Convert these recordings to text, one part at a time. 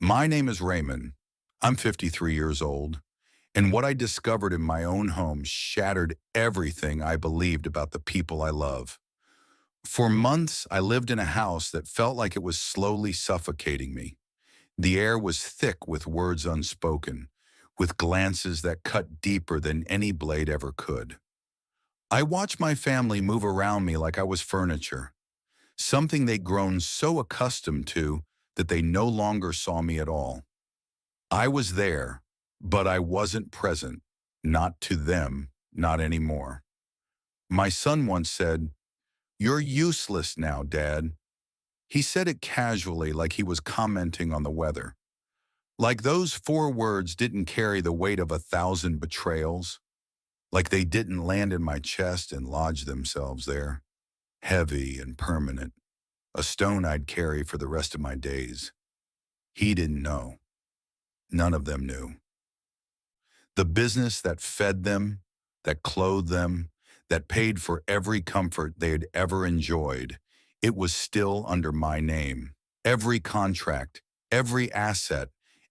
My name is Raymond. I'm 53 years old, and what I discovered in my own home shattered everything I believed about the people I love. For months, I lived in a house that felt like it was slowly suffocating me. The air was thick with words unspoken, with glances that cut deeper than any blade ever could. I watched my family move around me like I was furniture, something they'd grown so accustomed to that they no longer saw me at all. I was there, but I wasn't present, not to them, not anymore. My son once said, "You're useless now, Dad." He said it casually, like he was commenting on the weather. Like those four words didn't carry the weight of 1,000 betrayals, like they didn't land in my chest and lodge themselves there, heavy and permanent, a stone I'd carry for the rest of my days. He didn't know. None of them knew. The business that fed them, that clothed them, that paid for every comfort they had ever enjoyed, it was still under my name. Every contract, every asset,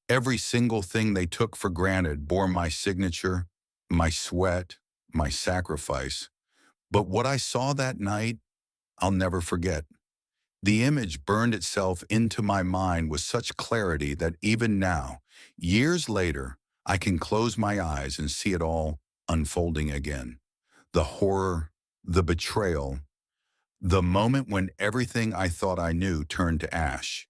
every single thing they took for granted bore my signature, my sweat, my sacrifice. But what I saw that night, I'll never forget. The image burned itself into my mind with such clarity that even now, years later, I can close my eyes and see it all unfolding again. The horror, the betrayal, the moment when everything I thought I knew turned to ash.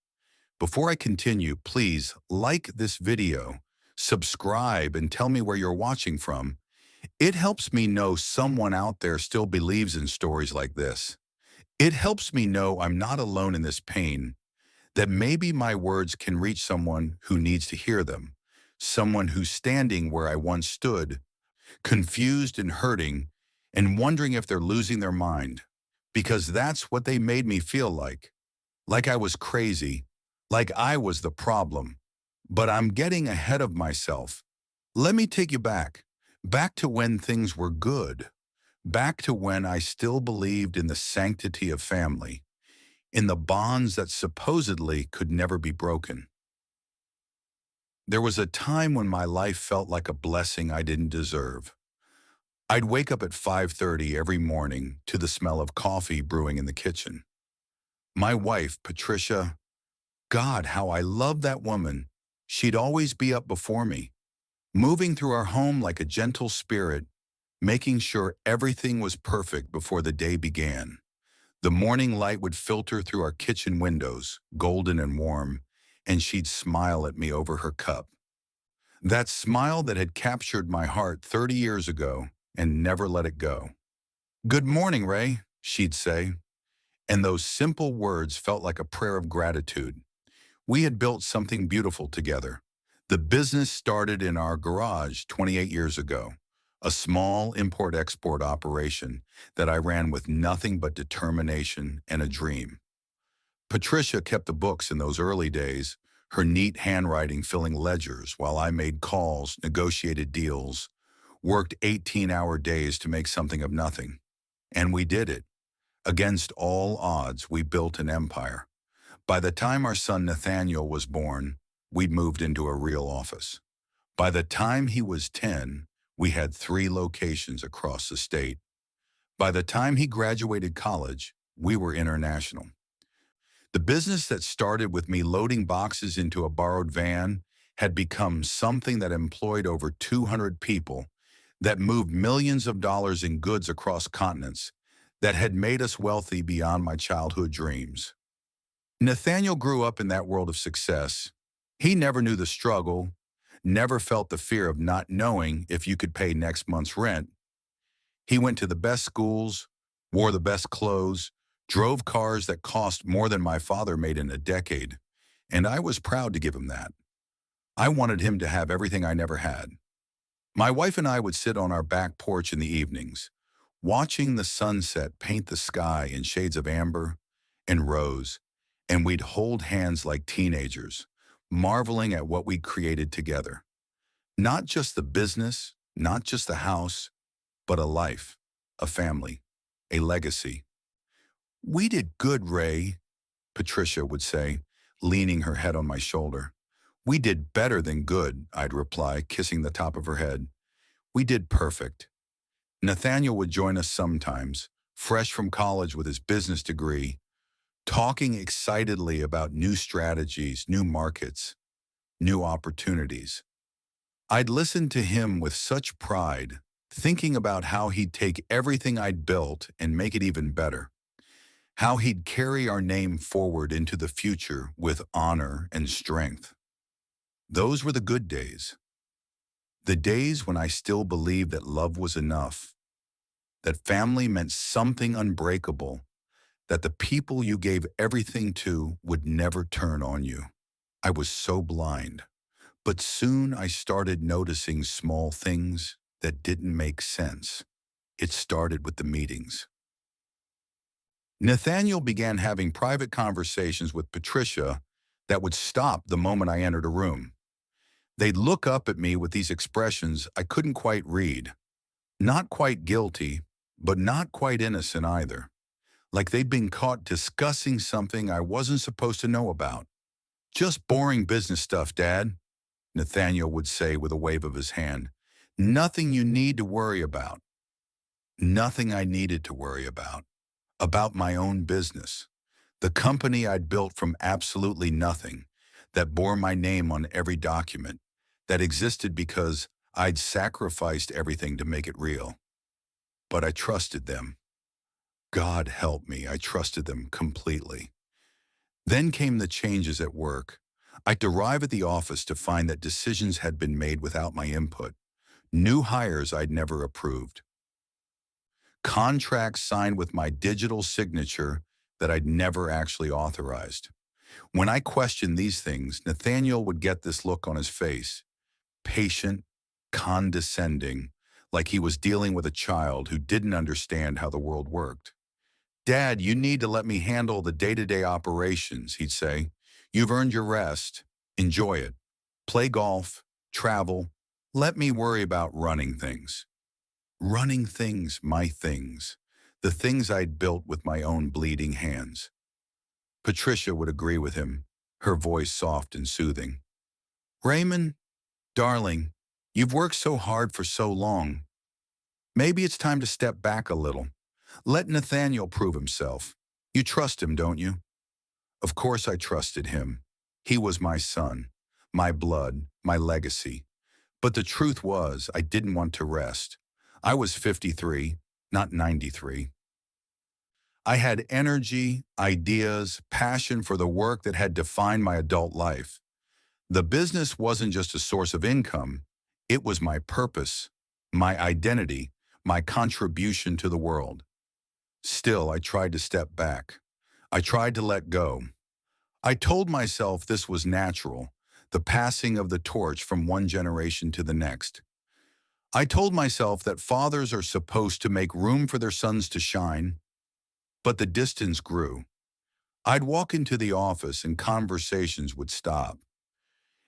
Before I continue, please like this video, subscribe, and tell me where you're watching from. It helps me know someone out there still believes in stories like this. It helps me know I'm not alone in this pain, that maybe my words can reach someone who needs to hear them, someone who's standing where I once stood, confused and hurting, and wondering if they're losing their mind. Because that's what they made me feel like I was crazy, like I was the problem. But I'm getting ahead of myself. Let me take you back to when things were good. Back to when I still believed in the sanctity of family, in the bonds that supposedly could never be broken. There was a time when my life felt like a blessing I didn't deserve. I'd wake up at 5:30 every morning to the smell of coffee brewing in the kitchen. My wife, Patricia, God, how I loved that woman. She'd always be up before me, moving through our home like a gentle spirit, making sure everything was perfect before the day began. The morning light would filter through our kitchen windows, golden and warm, and she'd smile at me over her cup. That smile that had captured my heart 30 years ago and never let it go. "Good morning, Ray," she'd say, and those simple words felt like a prayer of gratitude. We had built something beautiful together. The business started in our garage 28 years ago. A small import-export operation that I ran with nothing but determination and a dream. Patricia kept the books in those early days, her neat handwriting filling ledgers while I made calls, negotiated deals, worked 18-hour days to make something of nothing. And we did it. Against all odds, we built an empire. By the time our son Nathaniel was born, we'd moved into a real office. By the time he was 10, we had 3 locations across the state. By the time he graduated college, we were international. The business that started with me loading boxes into a borrowed van had become something that employed over 200 people, that moved millions of dollars in goods across continents, that had made us wealthy beyond my childhood dreams. Nathaniel grew up in that world of success. He never knew the struggle, never felt the fear of not knowing if you could pay next month's rent. He went to the best schools, wore the best clothes, drove cars that cost more than my father made in a decade, and I was proud to give him that. I wanted him to have everything I never had. My wife and I would sit on our back porch in the evenings, watching the sunset paint the sky in shades of amber and rose, and we'd hold hands like teenagers, marveling at what we'd created together. Not just the business, not just the house, but a life, a family, a legacy. "We did good, Ray," Patricia would say, leaning her head on my shoulder. We did better than good, I'd reply, kissing the top of her head. We did perfect. Nathaniel would join us sometimes, fresh from college with his business degree, talking excitedly about new strategies, new markets, new opportunities. I'd listen to him with such pride, thinking about how he'd take everything I'd built and make it even better, how he'd carry our name forward into the future with honor and strength. Those were the good days, the days when I still believed that love was enough, that family meant something unbreakable, that the people you gave everything to would never turn on you. I was so blind. But soon I started noticing small things that didn't make sense. It started with the meetings. Nathaniel began having private conversations with Patricia that would stop the moment I entered a room. They'd look up at me with these expressions I couldn't quite read. Not quite guilty, but not quite innocent either. Like they'd been caught discussing something I wasn't supposed to know about. Just boring business stuff, Dad, Nathaniel would say with a wave of his hand. Nothing you need to worry about. Nothing I needed to worry about. About my own business. The company I'd built from absolutely nothing, that bore my name on every document, that existed because I'd sacrificed everything to make it real. But I trusted them. God help me, I trusted them completely. Then came the changes at work. I'd arrive at the office to find that decisions had been made without my input. New hires I'd never approved. Contracts signed with my digital signature that I'd never actually authorized. When I questioned these things, Nathaniel would get this look on his face. Patient, condescending, like he was dealing with a child who didn't understand how the world worked. Dad, you need to let me handle the day-to-day operations, he'd say. You've earned your rest. Enjoy it. Play golf, travel. Let me worry about running things. Running things, my things. The things I'd built with my own bleeding hands. Patricia would agree with him, her voice soft and soothing. Raymond, darling, you've worked so hard for so long. Maybe it's time to step back a little. Let Nathaniel prove himself. You trust him, don't you? Of course I trusted him. He was my son, my blood, my legacy. But the truth was, I didn't want to rest. I was 53, not 93. I had energy, ideas, passion for the work that had defined my adult life. The business wasn't just a source of income. It was my purpose, my identity, my contribution to the world. Still, I tried to step back. I tried to let go. I told myself this was natural, the passing of the torch from one generation to the next. I told myself that fathers are supposed to make room for their sons to shine, but the distance grew. I'd walk into the office and conversations would stop.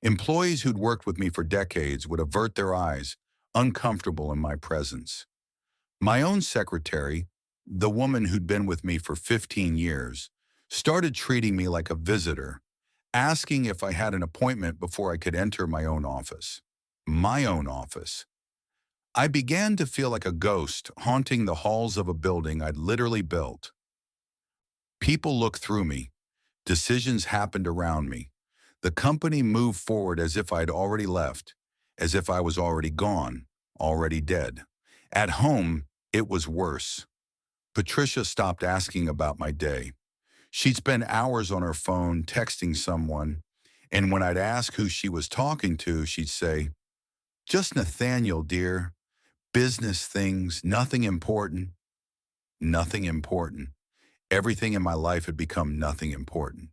Employees who'd worked with me for decades would avert their eyes, uncomfortable in my presence. My own secretary, the woman who'd been with me for 15 years, started treating me like a visitor, asking if I had an appointment before I could enter my own office. My own office. I began to feel like a ghost haunting the halls of a building I'd literally built. People looked through me. Decisions happened around me. The company moved forward as if I'd already left, as if I was already gone, already dead. At home, it was worse. Patricia stopped asking about my day. She'd spend hours on her phone texting someone, and when I'd ask who she was talking to, she'd say, "Just Nathaniel, dear. Business things, nothing important." Nothing important. Everything in my life had become nothing important.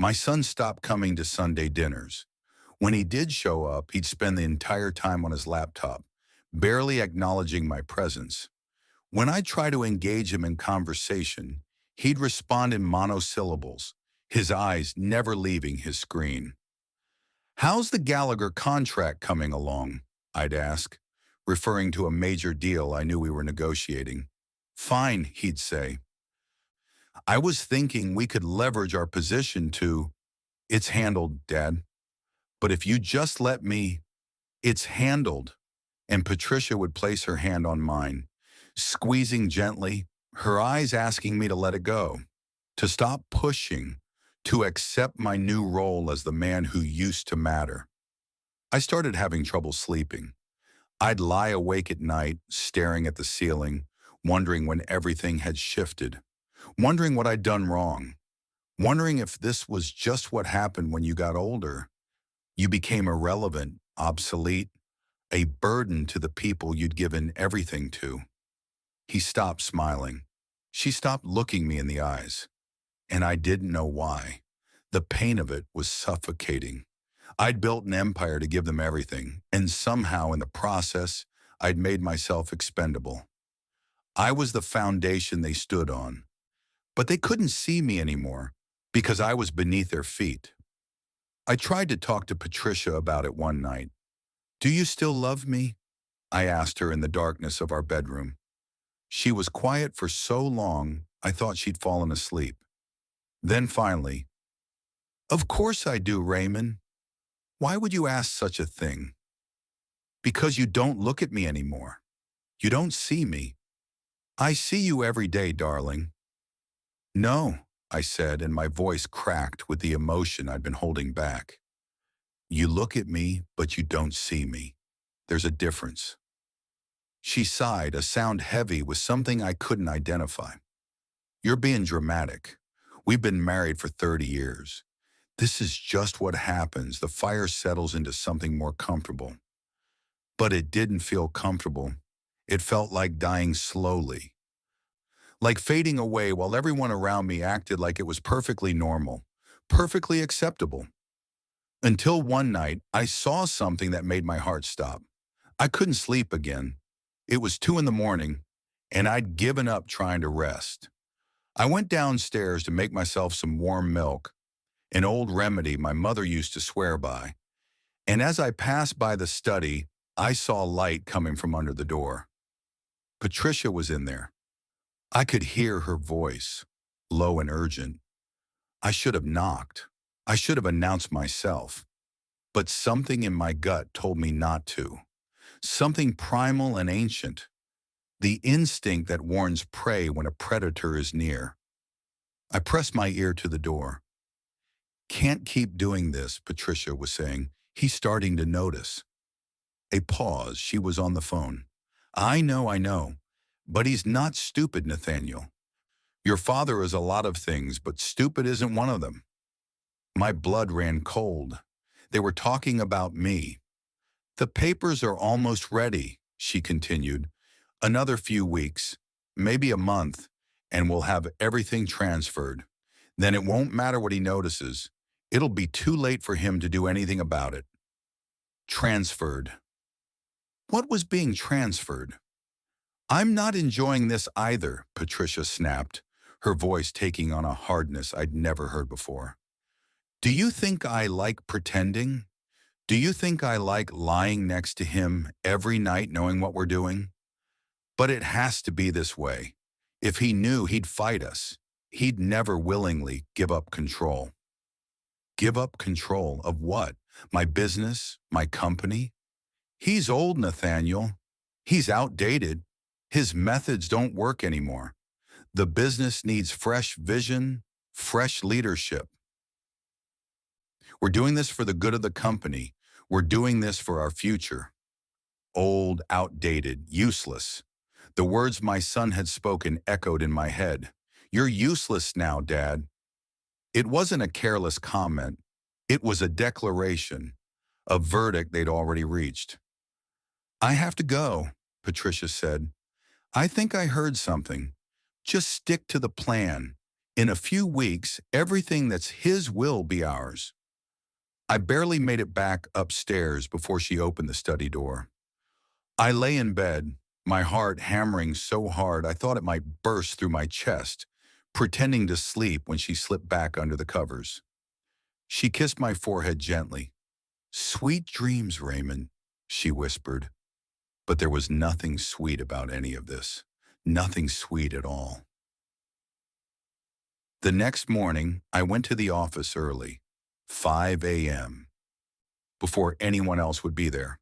My son stopped coming to Sunday dinners. When he did show up, he'd spend the entire time on his laptop, barely acknowledging my presence. When I tried to engage him in conversation, he'd respond in monosyllables, his eyes never leaving his screen. "How's the Gallagher contract coming along?" I'd ask, referring to a major deal I knew we were negotiating. "Fine," he'd say. I was thinking we could leverage our position to, "It's handled, Dad." But if you just let me, it's handled. And Patricia would place her hand on mine, squeezing gently, her eyes asking me to let it go, to stop pushing, to accept my new role as the man who used to matter. I started having trouble sleeping. I'd lie awake at night, staring at the ceiling, wondering when everything had shifted, wondering what I'd done wrong, wondering if this was just what happened when you got older. You became irrelevant, obsolete, a burden to the people you'd given everything to. He stopped smiling. She stopped looking me in the eyes, and I didn't know why. The pain of it was suffocating. I'd built an empire to give them everything, and somehow in the process, I'd made myself expendable. I was the foundation they stood on, but they couldn't see me anymore because I was beneath their feet. I tried to talk to Patricia about it one night. "Do you still love me?" I asked her in the darkness of our bedroom. She was quiet for so long, I thought she'd fallen asleep. Then finally, "Of course I do, Raymond. Why would you ask such a thing?" "Because you don't look at me anymore. You don't see me." "I see you every day, darling." "No," I said, and my voice cracked with the emotion I'd been holding back. "You look at me, but you don't see me. There's a difference." She sighed, a sound heavy with something I couldn't identify. "You're being dramatic. We've been married for 30 years. This is just what happens. The fire settles into something more comfortable." But it didn't feel comfortable. It felt like dying slowly, like fading away while everyone around me acted like it was perfectly normal, perfectly acceptable. Until one night, I saw something that made my heart stop. I couldn't sleep again. It was 2 in the morning, and I'd given up trying to rest. I went downstairs to make myself some warm milk, an old remedy my mother used to swear by. And as I passed by the study, I saw light coming from under the door. Patricia was in there. I could hear her voice, low and urgent. I should have knocked. I should have announced myself. But something in my gut told me not to. Something primal and ancient. The instinct that warns prey when a predator is near. I pressed my ear to the door. "Can't keep doing this," Patricia was saying. "He's starting to notice." A pause. She was on the phone. I know. But he's not stupid, Nathaniel. Your father is a lot of things, but stupid isn't one of them." My blood ran cold. They were talking about me. "The papers are almost ready," she continued. "Another few weeks, maybe a month, and we'll have everything transferred. Then it won't matter what he notices. It'll be too late for him to do anything about it." Transferred. What was being transferred? "I'm not enjoying this either," Patricia snapped, her voice taking on a hardness I'd never heard before. "Do you think I like pretending? Do you think I like lying next to him every night knowing what we're doing? But it has to be this way. If he knew, he'd fight us. He'd never willingly give up control." Give up control of what? My business? My company? He's old, Nathaniel. He's outdated. His methods don't work anymore. The business needs fresh vision, fresh leadership. We're doing this for the good of the company. We're doing this for our future. Old, outdated, useless. The words my son had spoken echoed in my head. "You're useless now, Dad." It wasn't a careless comment. It was a declaration, a verdict they'd already reached. "I have to go," Patricia said. "I think I heard something. Just stick to the plan. In a few weeks, everything that's his will be ours." I barely made it back upstairs before she opened the study door. I lay in bed, my heart hammering so hard I thought it might burst through my chest, pretending to sleep when she slipped back under the covers. She kissed my forehead gently. "Sweet dreams, Raymond," she whispered. But there was nothing sweet about any of this. Nothing sweet at all. The next morning, I went to the office early, 5 a.m. before anyone else would be there.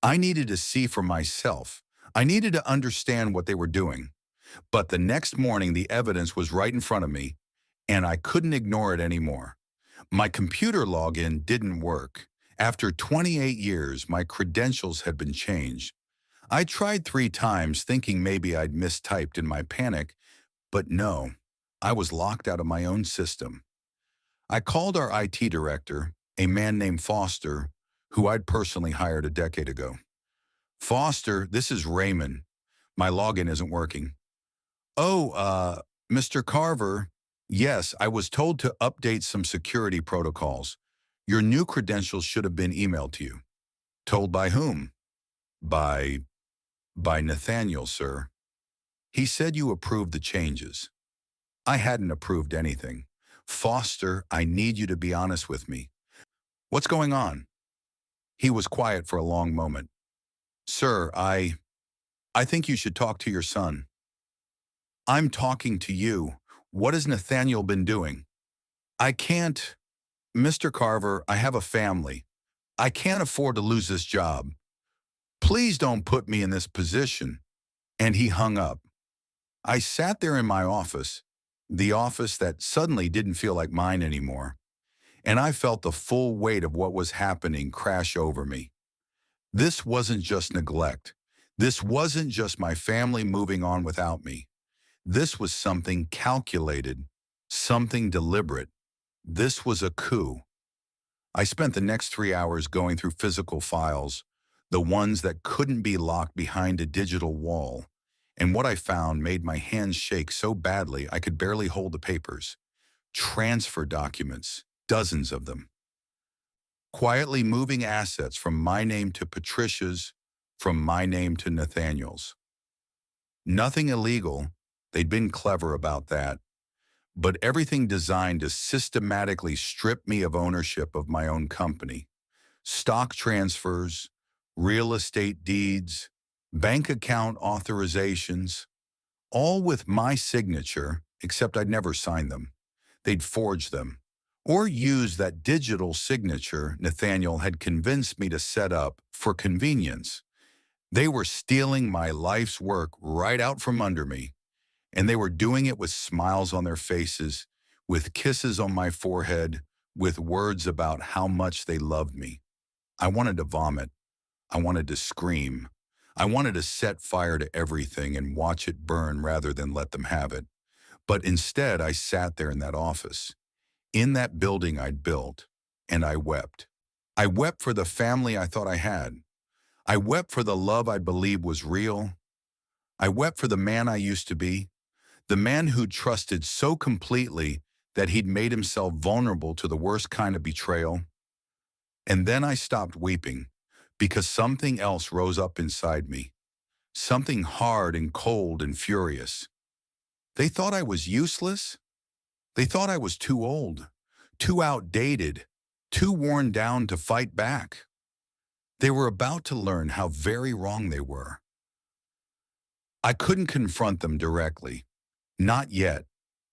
I needed to see for myself. I needed to understand what they were doing. But the next morning, the evidence was right in front of me, and I couldn't ignore it anymore. My computer login didn't work. After 28 years, my credentials had been changed. I tried 3 times thinking maybe I'd mistyped in my panic, but no, I was locked out of my own system. I called our IT director, a man named Foster, who I'd personally hired a decade ago. Foster, this is Raymond. My login isn't working. Oh, Mr. Carver, yes, I was told to update some security protocols. Your new credentials should have been emailed to you. Told by whom? By, by Nathaniel, sir. He said you approved the changes. I hadn't approved anything. Foster, I need you to be honest with me. What's going on? He was quiet for a long moment. Sir, I think you should talk to your son. I'm talking to you. What has Nathaniel been doing? I can't. Mr. Carver, I have a family. I can't afford to lose this job. Please don't put me in this position. And he hung up. I sat there in my office, the office that suddenly didn't feel like mine anymore, and I felt the full weight of what was happening crash over me. This wasn't just neglect. This wasn't just my family moving on without me. This was something calculated, something deliberate. This was a coup. I spent the next 3 hours going through physical files, the ones that couldn't be locked behind a digital wall, and what I found made my hands shake so badly I could barely hold the papers. Transfer documents, dozens of them. Quietly moving assets from my name to Patricia's, from my name to Nathaniel's. Nothing illegal, they'd been clever about that, but everything designed to systematically strip me of ownership of my own company. Stock transfers, real estate deeds, bank account authorizations, all with my signature, except I'd never signed them. They'd forged them, or used that digital signature Nathaniel had convinced me to set up for convenience. They were stealing my life's work right out from under me, and they were doing it with smiles on their faces, with kisses on my forehead, with words about how much they loved me. I wanted to vomit. I wanted to scream. I wanted to set fire to everything and watch it burn rather than let them have it. But instead, I sat there in that office, in that building I'd built, and I wept. I wept for the family I thought I had. I wept for the love I believed was real. I wept for the man I used to be, the man who trusted so completely that he'd made himself vulnerable to the worst kind of betrayal. And then I stopped weeping because something else rose up inside me, something hard and cold and furious. They thought I was useless. They thought I was too old, too outdated, too worn down to fight back. They were about to learn how very wrong they were. I couldn't confront them directly. Not yet.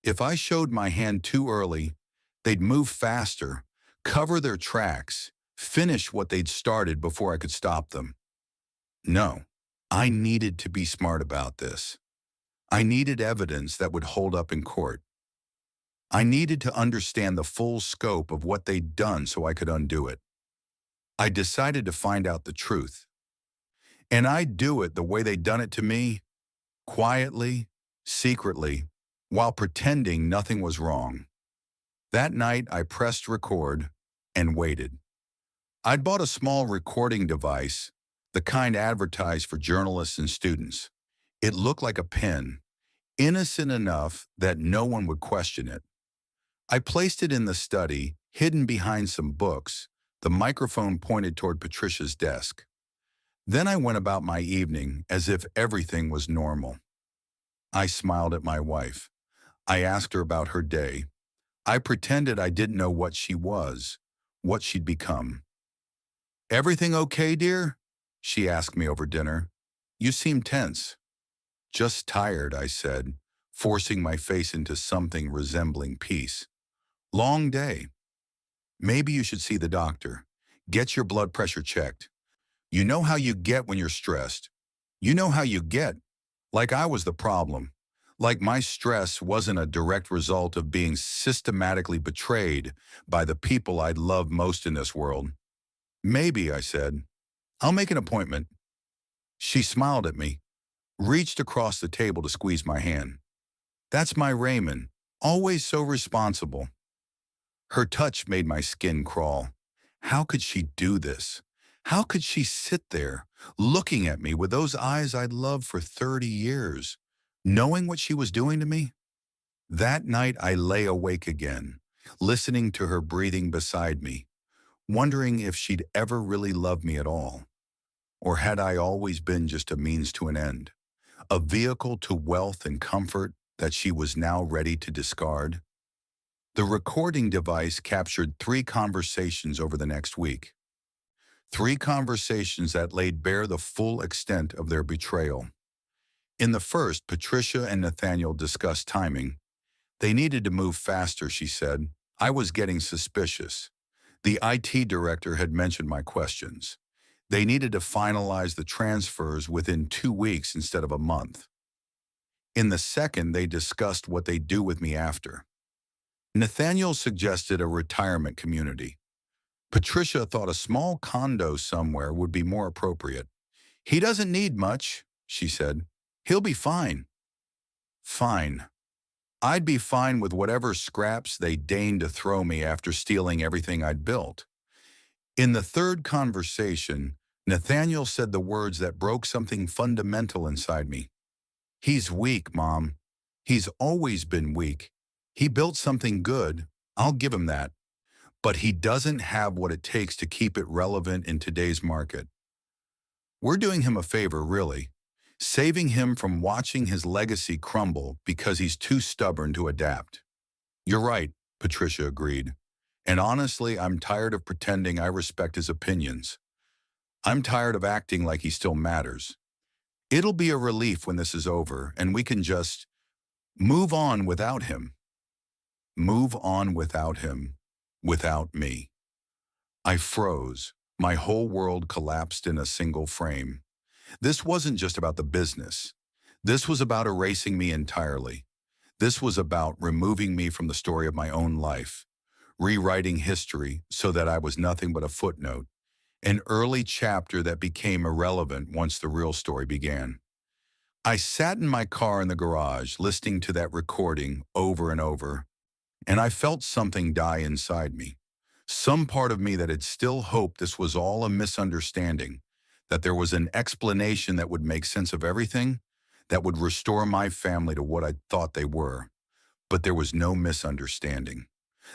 If I showed my hand too early, they'd move faster, cover their tracks, finish what they'd started before I could stop them. No, I needed to be smart about this. I needed evidence that would hold up in court. I needed to understand the full scope of what they'd done so I could undo it. I decided to find out the truth. And I'd do it the way they'd done it to me, quietly, secretly, while pretending nothing was wrong. That night, I pressed record and waited. I'd bought a small recording device, the kind advertised for journalists and students. It looked like a pen, innocent enough that no one would question it. I placed it in the study, hidden behind some books, the microphone pointed toward Patricia's desk. Then I went about my evening as if everything was normal. I smiled at my wife. I asked her about her day. I pretended I didn't know what she was, what she'd become. "Everything okay, dear?" she asked me over dinner. "You seem tense." "Just tired," I said, forcing my face into something resembling peace. "Long day. Maybe you should see the doctor. Get your blood pressure checked. You know how you get when you're stressed. You know how you get. Like I was the problem. Like my stress wasn't a direct result of being systematically betrayed by the people I'd love most in this world. Maybe, I said. I'll make an appointment. She smiled at me, reached across the table to squeeze my hand. That's my Raymond, always so responsible. Her touch made my skin crawl. How could she do this? How could she sit there, looking at me with those eyes I'd loved for 30 years, knowing what she was doing to me? That night I lay awake again, listening to her breathing beside me, wondering if she'd ever really loved me at all. Or had I always been just a means to an end, a vehicle to wealth and comfort that she was now ready to discard? The recording device captured 3 conversations over the next week. 3 conversations that laid bare the full extent of their betrayal. In the first, Patricia and Nathaniel discussed timing. They needed to move faster, she said. I was getting suspicious. The IT director had mentioned my questions. They needed to finalize the transfers within 2 weeks instead of a month. In the second, they discussed what they'd do with me after. Nathaniel suggested a retirement community. Patricia thought a small condo somewhere would be more appropriate. He doesn't need much, she said. He'll be fine. Fine. I'd be fine with whatever scraps they deigned to throw me after stealing everything I'd built. In the third conversation, Nathaniel said the words that broke something fundamental inside me. He's weak, Mom. He's always been weak. He built something good, I'll give him that. But he doesn't have what it takes to keep it relevant in today's market. We're doing him a favor, really, saving him from watching his legacy crumble because he's too stubborn to adapt. You're right, Patricia agreed. And honestly, I'm tired of pretending I respect his opinions. I'm tired of acting like he still matters. It'll be a relief when this is over and we can just move on without him. Move on without him, without me. I froze. My whole world collapsed in a single frame. This wasn't just about the business. This was about erasing me entirely. This was about removing me from the story of my own life, rewriting history so that I was nothing but a footnote, an early chapter that became irrelevant once the real story began. I sat in my car in the garage, listening to that recording over and over, and I felt something die inside me. Some part of me that had still hoped this was all a misunderstanding, that there was an explanation that would make sense of everything, that would restore my family to what I thought they were. But there was no misunderstanding.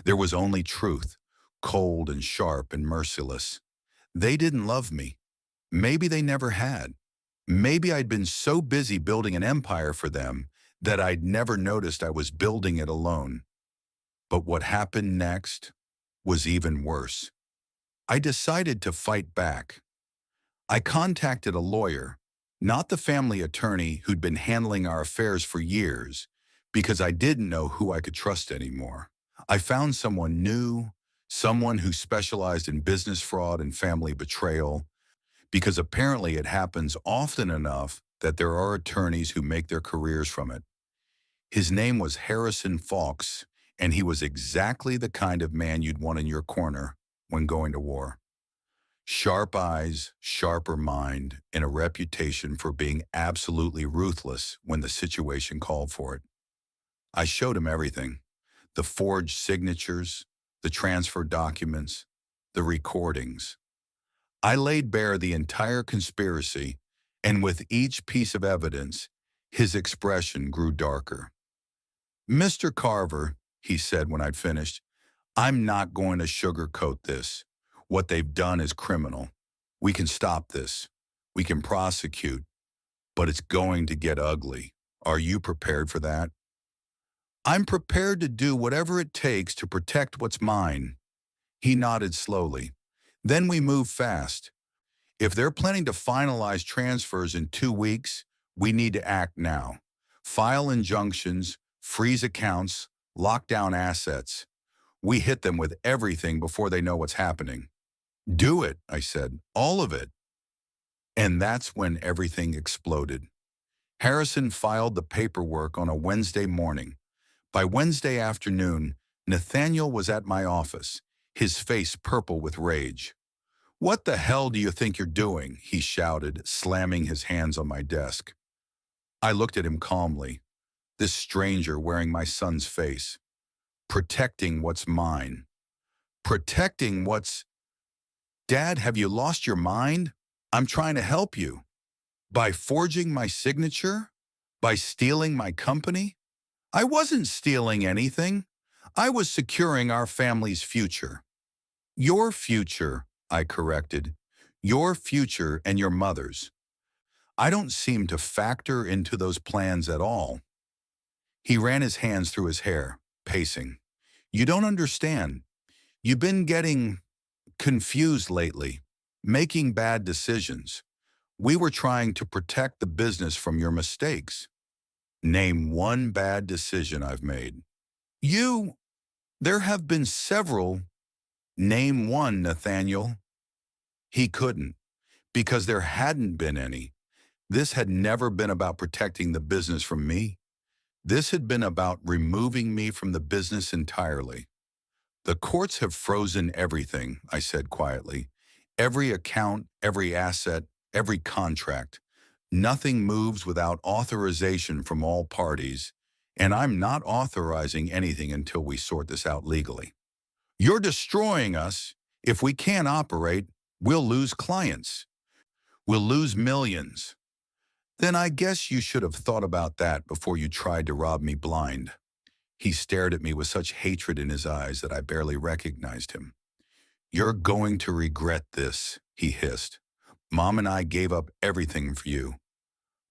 There was only truth, cold and sharp and merciless. They didn't love me. Maybe they never had. Maybe I'd been so busy building an empire for them that I'd never noticed I was building it alone. But what happened next was even worse. I decided to fight back. I contacted a lawyer, not the family attorney who'd been handling our affairs for years, because I didn't know who I could trust anymore. I found someone new, someone who specialized in business fraud and family betrayal, because apparently it happens often enough that there are attorneys who make their careers from it. His name was Harrison Fawkes, and he was exactly the kind of man you'd want in your corner when going to war. Sharp eyes, sharper mind, and a reputation for being absolutely ruthless when the situation called for it. I showed him everything: the forged signatures, the transfer documents, the recordings. I laid bare the entire conspiracy, and with each piece of evidence, his expression grew darker. Mr. Carver, he said when I'd finished, I'm not going to sugarcoat this. What they've done is criminal. We can stop this. We can prosecute. But it's going to get ugly. Are you prepared for that? I'm prepared to do whatever it takes to protect what's mine. He nodded slowly. Then we move fast. If they're planning to finalize transfers in 2 weeks, we need to act now. File injunctions, freeze accounts, lock down assets. We hit them with everything before they know what's happening. Do it, I said, all of it. And that's when everything exploded. Harrison filed the paperwork on a Wednesday morning. By Wednesday afternoon, Nathaniel was at my office, his face purple with rage. "What the hell do you think you're doing?" he shouted, slamming his hands on my desk. I looked at him calmly, this stranger wearing my son's face. Protecting what's mine. Protecting what's... Dad, have you lost your mind? I'm trying to help you. By forging my signature? By stealing my company? I wasn't stealing anything. I was securing our family's future. Your future, I corrected. Your future and your mother's. I don't seem to factor into those plans at all. He ran his hands through his hair, pacing. You don't understand. You've been getting confused lately, making bad decisions. We were trying to protect the business from your mistakes. Name one bad decision I've made. There have been several. Name one, Nathaniel. He couldn't, because there hadn't been any. This had never been about protecting the business from me. This had been about removing me from the business entirely. The courts have frozen everything, I said quietly. Every account, every asset, every contract. Nothing moves without authorization from all parties, and I'm not authorizing anything until we sort this out legally. You're destroying us. If we can't operate, we'll lose clients. We'll lose millions. Then I guess you should have thought about that before you tried to rob me blind. He stared at me with such hatred in his eyes that I barely recognized him. You're going to regret this, he hissed. Mom and I gave up everything for you.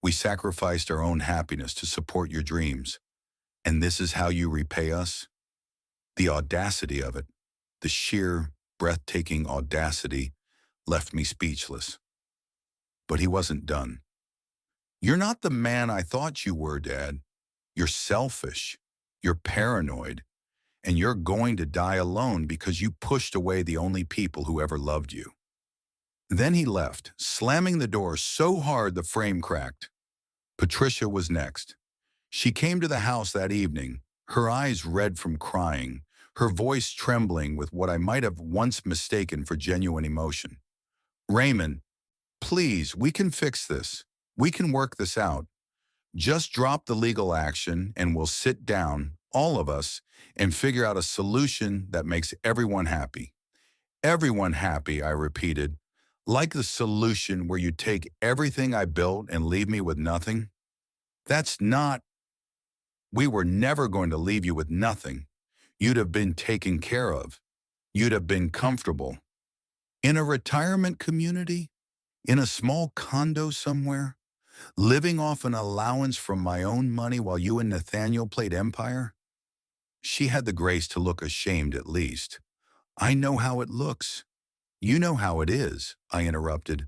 We sacrificed our own happiness to support your dreams. And this is how you repay us? The audacity of it, the sheer, breathtaking audacity, left me speechless. But he wasn't done. You're not the man I thought you were, Dad. You're selfish. You're paranoid. And you're going to die alone because you pushed away the only people who ever loved you. Then he left, slamming the door so hard the frame cracked. Patricia was next. She came to the house that evening, her eyes red from crying, her voice trembling with what I might have once mistaken for genuine emotion. Raymond, please, we can fix this. We can work this out. Just drop the legal action and we'll sit down, all of us, and figure out a solution that makes everyone happy. Everyone happy, I repeated, like the solution where you take everything I built and leave me with nothing. That's not... We were never going to leave you with nothing. You'd have been taken care of. You'd have been comfortable. In a retirement community? In a small condo somewhere? Living off an allowance from my own money while you and Nathaniel played Empire? She had the grace to look ashamed at least. I know how it looks. You know how it is, I interrupted.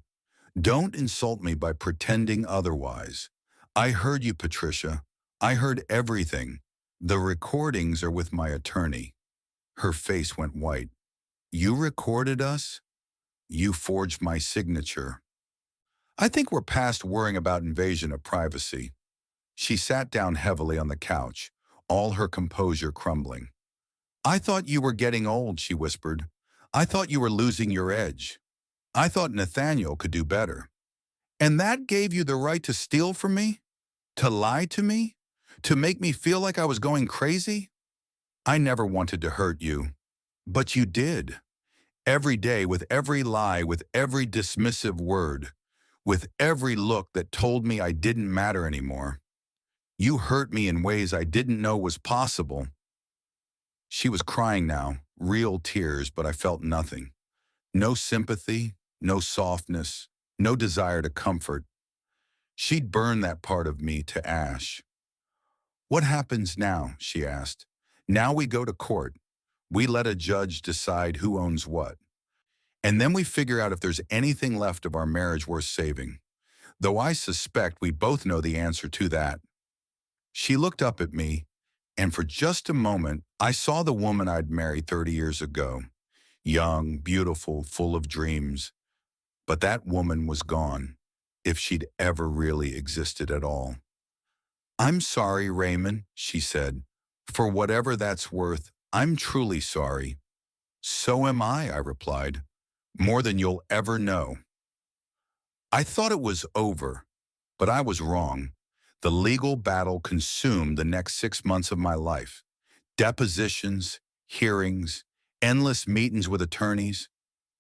Don't insult me by pretending otherwise. I heard you, Patricia. I heard everything. The recordings are with my attorney. Her face went white. You recorded us? You forged my signature. I think we're past worrying about invasion of privacy. She sat down heavily on the couch, all her composure crumbling. I thought you were getting old, she whispered. I thought you were losing your edge. I thought Nathaniel could do better. And that gave you the right to steal from me? To lie to me? To make me feel like I was going crazy? I never wanted to hurt you. But you did. Every day, with every lie, with every dismissive word, with every look that told me I didn't matter anymore. You hurt me in ways I didn't know was possible. She was crying now, real tears, but I felt nothing. No sympathy, no softness, no desire to comfort. She'd burned that part of me to ash. What happens now? She asked. Now we go to court. We let a judge decide who owns what. And then we figure out if there's anything left of our marriage worth saving. Though I suspect we both know the answer to that. She looked up at me, and for just a moment, I saw the woman I'd married 30 years ago. young, beautiful, full of dreams. But that woman was gone, if she'd ever really existed at all. "I'm sorry, Raymond," she said. "For whatever that's worth, I'm truly sorry." "So am I," I replied. "More than you'll ever know." I thought it was over, but I was wrong. The legal battle consumed the next 6 months of my life. Depositions, hearings, endless meetings with attorneys.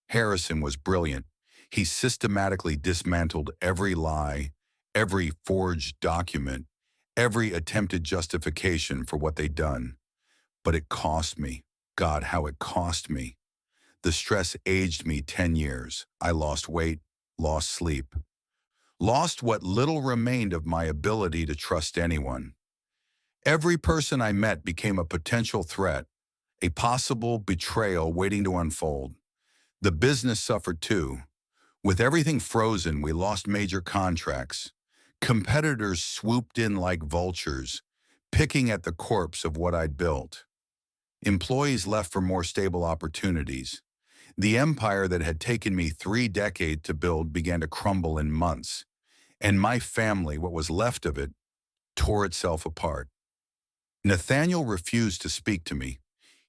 Harrison was brilliant. He systematically dismantled every lie, every forged document, every attempted justification for what they'd done. But it cost me. God, how it cost me. The stress aged me 10 years. I lost weight, lost sleep, lost what little remained of my ability to trust anyone. Every person I met became a potential threat, a possible betrayal waiting to unfold. The business suffered too. With everything frozen, we lost major contracts. Competitors swooped in like vultures, picking at the corpse of what I'd built. Employees left for more stable opportunities. The empire that had taken me 3 decades to build began to crumble in months, and my family, what was left of it, tore itself apart. Nathaniel refused to speak to me.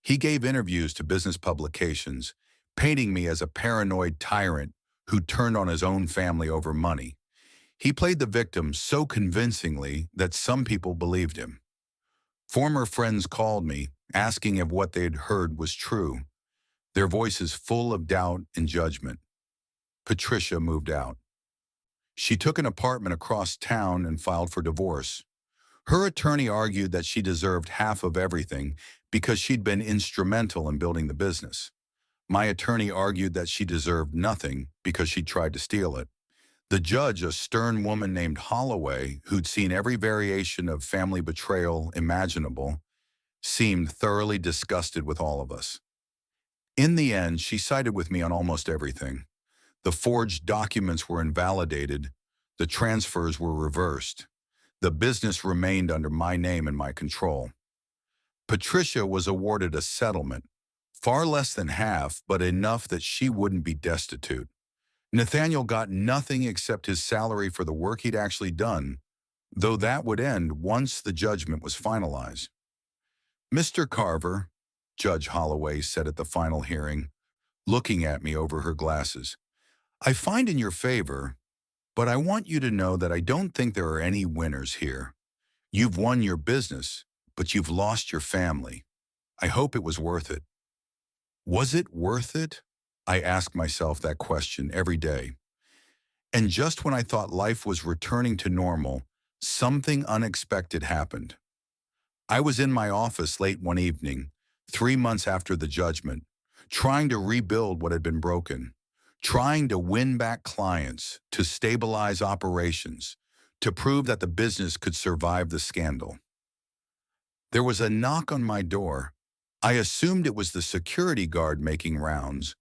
He gave interviews to business publications, painting me as a paranoid tyrant who turned on his own family over money. He played the victim so convincingly that some people believed him. Former friends called me, asking if what they'd heard was true, their voices full of doubt and judgment. Patricia moved out. She took an apartment across town and filed for divorce. Her attorney argued that she deserved half of everything because she'd been instrumental in building the business. My attorney argued that she deserved nothing because she tried to steal it. The judge, a stern woman named Holloway, who'd seen every variation of family betrayal imaginable, seemed thoroughly disgusted with all of us. In the end, she sided with me on almost everything. The forged documents were invalidated. The transfers were reversed. The business remained under my name and my control. Patricia was awarded a settlement, far less than half, but enough that she wouldn't be destitute. Nathaniel got nothing except his salary for the work he'd actually done, though that would end once the judgment was finalized. "Mr. Carver," Judge Holloway said at the final hearing, looking at me over her glasses, "I find in your favor, but I want you to know that I don't think there are any winners here. You've won your business, but you've lost your family. I hope it was worth it." Was it worth it? I ask myself that question every day. And just when I thought life was returning to normal, something unexpected happened. I was in my office late one evening, 3 months after the judgment, trying to rebuild what had been broken, trying to win back clients, to stabilize operations, to prove that the business could survive the scandal. There was a knock on my door. I assumed it was the security guard making rounds,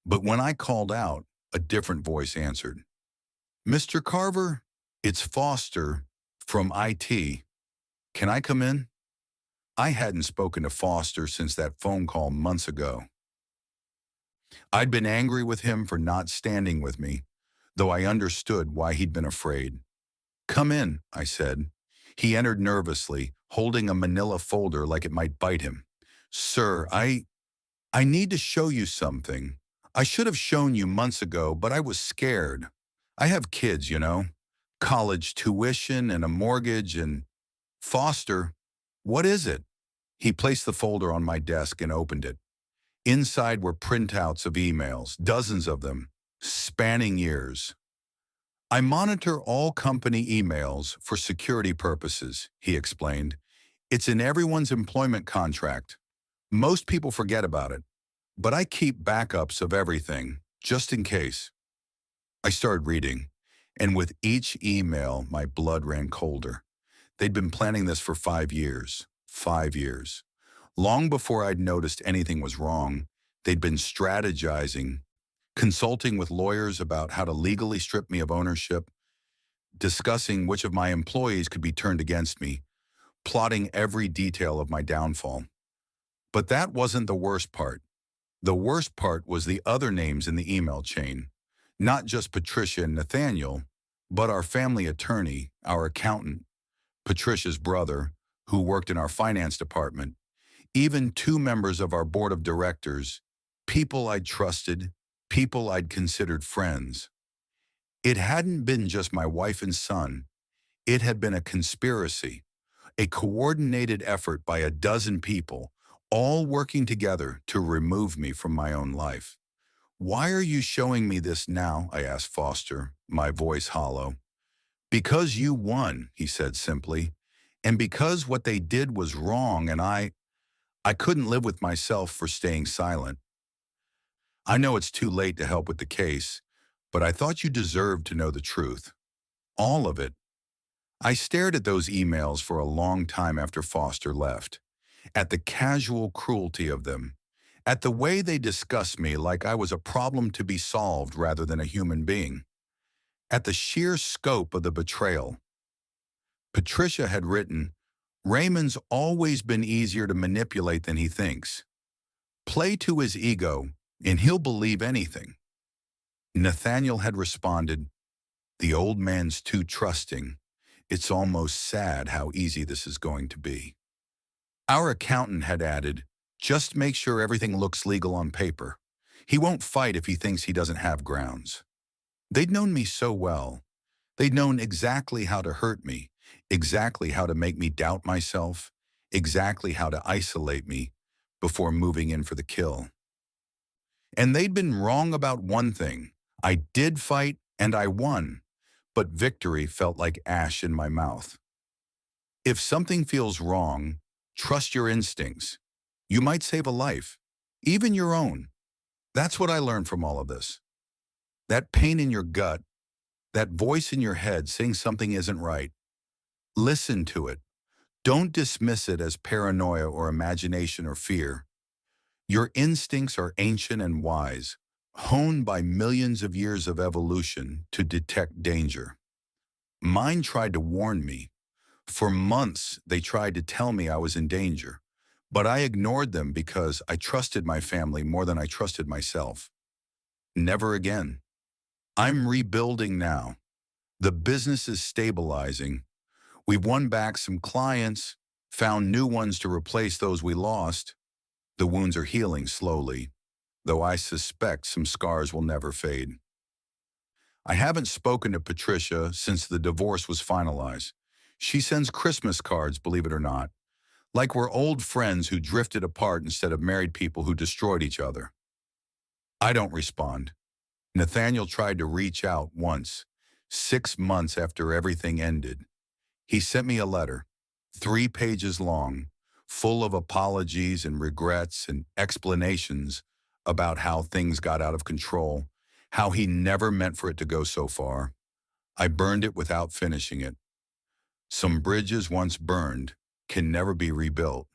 but when I called out, a different voice answered. "Mr. Carver, it's Foster from IT. Can I come in?" I hadn't spoken to Foster since that phone call months ago. I'd been angry with him for not standing with me, though I understood why he'd been afraid. "Come in," I said. He entered nervously, holding a manila folder like it might bite him. "Sir, I need to show you something. I should have shown you months ago, but I was scared. I have kids, you know, college tuition and a mortgage and—" "Foster, what is it?" He placed the folder on my desk and opened it. Inside were printouts of emails, dozens of them, spanning years. "I monitor all company emails for security purposes," he explained. "It's in everyone's employment contract. Most people forget about it, but I keep backups of everything, just in case." I started reading, and with each email, my blood ran colder. They'd been planning this for 5 years. 5 years. Long before I'd noticed anything was wrong, they'd been strategizing, consulting with lawyers about how to legally strip me of ownership, discussing which of my employees could be turned against me, plotting every detail of my downfall. But that wasn't the worst part. The worst part was the other names in the email chain. Not just Patricia and Nathaniel, but our family attorney, our accountant, Patricia's brother, who worked in our finance department, even two members of our board of directors, people I'd trusted, people I'd considered friends. It hadn't been just my wife and son. It had been a conspiracy, a coordinated effort by a dozen people, all working together to remove me from my own life. "Why are you showing me this now?" I asked Foster, my voice hollow. "Because you won," he said simply, "and because what they did was wrong and I couldn't live with myself for staying silent. I know it's too late to help with the case, but I thought you deserved to know the truth. All of it." I stared at those emails for a long time after Foster left, at the casual cruelty of them, at the way they discussed me like I was a problem to be solved rather than a human being, at the sheer scope of the betrayal. Patricia had written, "Raymond's always been easier to manipulate than he thinks. Play to his ego, and he'll believe anything." Nathaniel had responded, "The old man's too trusting. It's almost sad how easy this is going to be." Our accountant had added, "Just make sure everything looks legal on paper. He won't fight if he thinks he doesn't have grounds." They'd known me so well. They'd known exactly how to hurt me, exactly how to make me doubt myself, exactly how to isolate me before moving in for the kill. And they'd been wrong about one thing. I did fight and I won, but victory felt like ash in my mouth. If something feels wrong, trust your instincts. You might save a life, even your own. That's what I learned from all of this. That pain in your gut, that voice in your head saying something isn't right. Listen to it. Don't dismiss it as paranoia or imagination or fear. Your instincts are ancient and wise, honed by millions of years of evolution to detect danger. Mine tried to warn me. For months, they tried to tell me I was in danger, but I ignored them because I trusted my family more than I trusted myself. Never again. I'm rebuilding now. The business is stabilizing. We've won back some clients, found new ones to replace those we lost. The wounds are healing slowly, though I suspect some scars will never fade. I haven't spoken to Patricia since the divorce was finalized. She sends Christmas cards, believe it or not, like we're old friends who drifted apart instead of married people who destroyed each other. I don't respond. Nathaniel tried to reach out once, 6 months after everything ended. He sent me a letter, 3 pages long, full of apologies and regrets and explanations about how things got out of control, how he never meant for it to go so far. I burned it without finishing it. Some bridges once burned can never be rebuilt.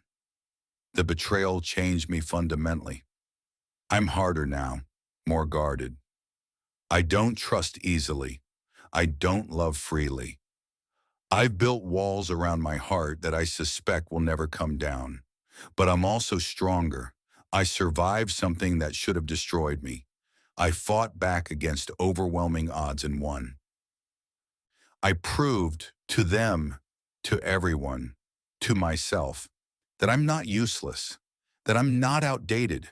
The betrayal changed me fundamentally. I'm harder now, more guarded. I don't trust easily. I don't love freely. I've built walls around my heart that I suspect will never come down. But I'm also stronger. I survived something that should have destroyed me. I fought back against overwhelming odds and won. I proved to them, to everyone, to myself, that I'm not useless, that I'm not outdated,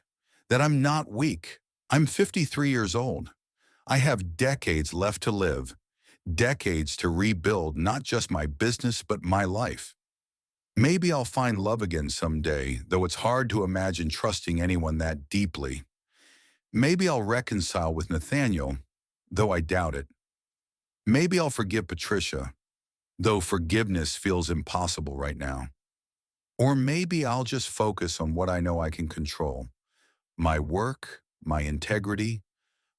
that I'm not weak. I'm 53 years old. I have decades left to live, decades to rebuild not just my business but my life. Maybe I'll find love again someday, though it's hard to imagine trusting anyone that deeply. Maybe I'll reconcile with Nathaniel, though I doubt it. Maybe I'll forgive Patricia, though forgiveness feels impossible right now. Or maybe I'll just focus on what I know I can control: my work, my integrity,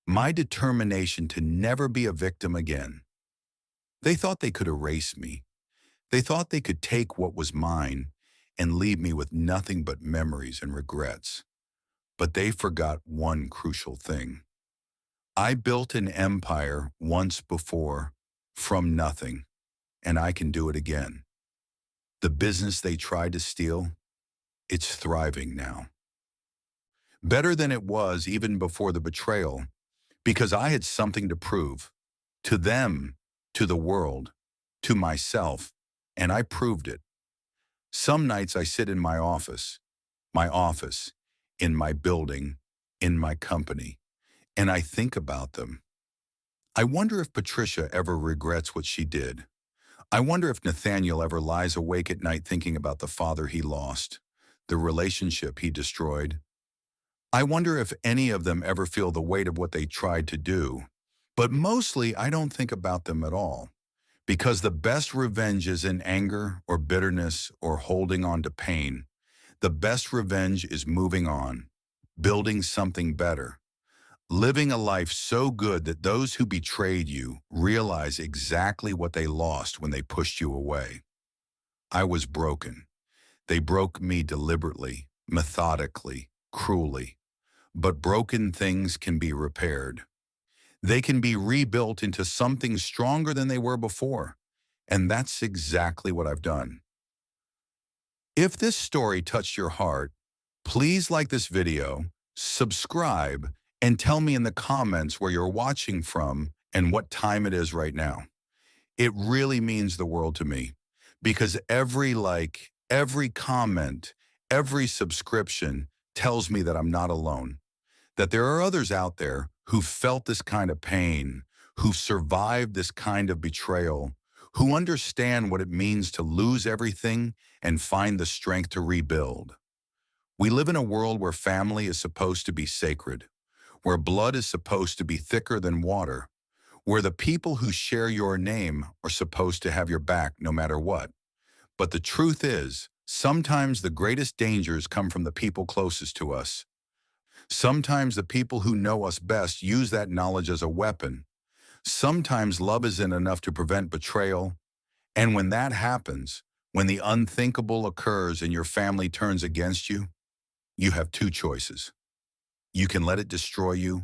my determination to never be a victim again. They thought they could erase me. They thought they could take what was mine and leave me with nothing but memories and regrets. But they forgot one crucial thing. I built an empire once before from nothing, and I can do it again. The business they tried to steal, it's thriving now. better than it was even before the betrayal, because I had something to prove to them, to the world, to myself, and I proved it. Some nights I sit in my office, in my building, in my company, and I think about them. I wonder if Patricia ever regrets what she did. I wonder if Nathaniel ever lies awake at night thinking about the father he lost, the relationship he destroyed. I wonder if any of them ever feel the weight of what they tried to do. But mostly, I don't think about them at all. Because the best revenge is in anger or bitterness or holding on to pain. The best revenge is moving on, building something better, living a life so good that those who betrayed you realize exactly what they lost when they pushed you away. I was broken. They broke me deliberately, methodically, cruelly. But broken things can be repaired. They can be rebuilt into something stronger than they were before. And that's exactly what I've done. If this story touched your heart, please like this video, subscribe, and tell me in the comments where you're watching from and what time it is right now. It really means the world to me because every like, every comment, every subscription tells me that I'm not alone, that there are others out there who've felt this kind of pain, who've survived this kind of betrayal, who understand what it means to lose everything and find the strength to rebuild. We live in a world where family is supposed to be sacred, where blood is supposed to be thicker than water, where the people who share your name are supposed to have your back no matter what. But the truth is, sometimes the greatest dangers come from the people closest to us. Sometimes the people who know us best use that knowledge as a weapon. Sometimes love isn't enough to prevent betrayal. And when that happens, when the unthinkable occurs and your family turns against you, you have two choices. You can let it destroy you,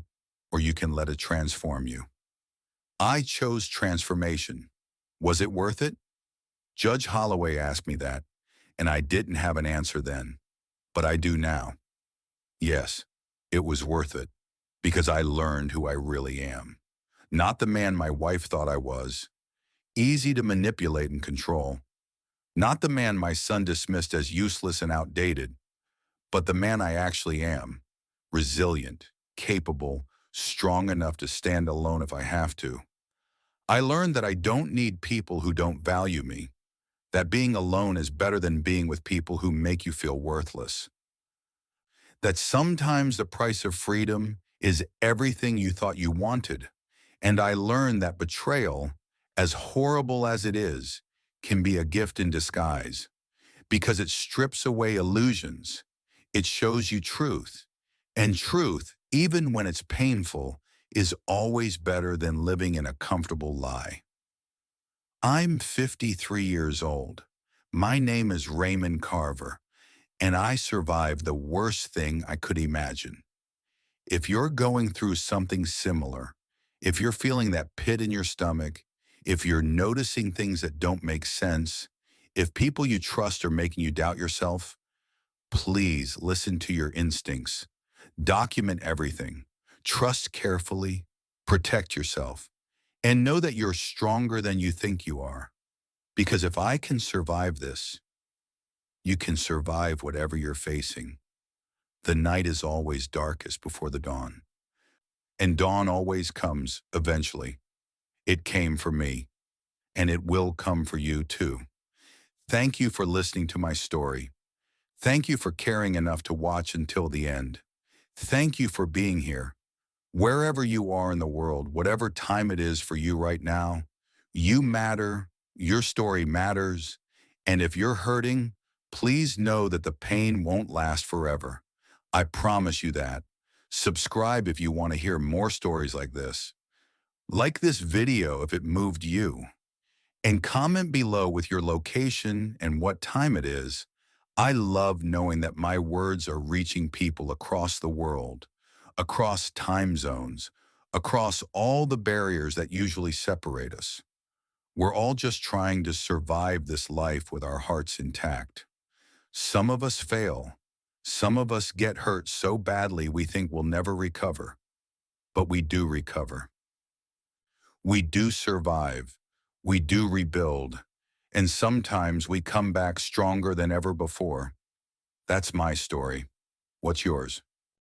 or you can let it transform you. I chose transformation. Was it worth it? Judge Holloway asked me that, and I didn't have an answer then, but I do now. Yes, it was worth it, because I learned who I really am. Not the man my wife thought I was, easy to manipulate and control. Not the man my son dismissed as useless and outdated, but the man I actually am, resilient, capable, strong enough to stand alone if I have to. I learned that I don't need people who don't value me, that being alone is better than being with people who make you feel worthless. That sometimes the price of freedom is everything you thought you wanted. And I learned that betrayal, as horrible as it is, can be a gift in disguise because it strips away illusions. It shows you truth. And truth, even when it's painful, is always better than living in a comfortable lie. I'm 53 years old. My name is Raymond Carver, and I survived the worst thing I could imagine. If you're going through something similar, if you're feeling that pit in your stomach, if you're noticing things that don't make sense, if people you trust are making you doubt yourself, please listen to your instincts. Document everything. Trust carefully. Protect yourself. And know that you're stronger than you think you are. Because if I can survive this, you can survive whatever you're facing. The night is always darkest before the dawn. And dawn always comes eventually. It came for me, and it will come for you too. Thank you for listening to my story. Thank you for caring enough to watch until the end. Thank you for being here. Wherever you are in the world, whatever time it is for you right now, you matter, your story matters, and if you're hurting, please know that the pain won't last forever. I promise you that. Subscribe if you want to hear more stories like this. Like this video if it moved you. And comment below with your location and what time it is. I love knowing that my words are reaching people across the world, across time zones, across all the barriers that usually separate us. We're all just trying to survive this life with our hearts intact. Some of us fail. Some of us get hurt so badly we think we'll never recover, but we do recover. We do survive. We do rebuild. And sometimes we come back stronger than ever before. That's my story. What's yours?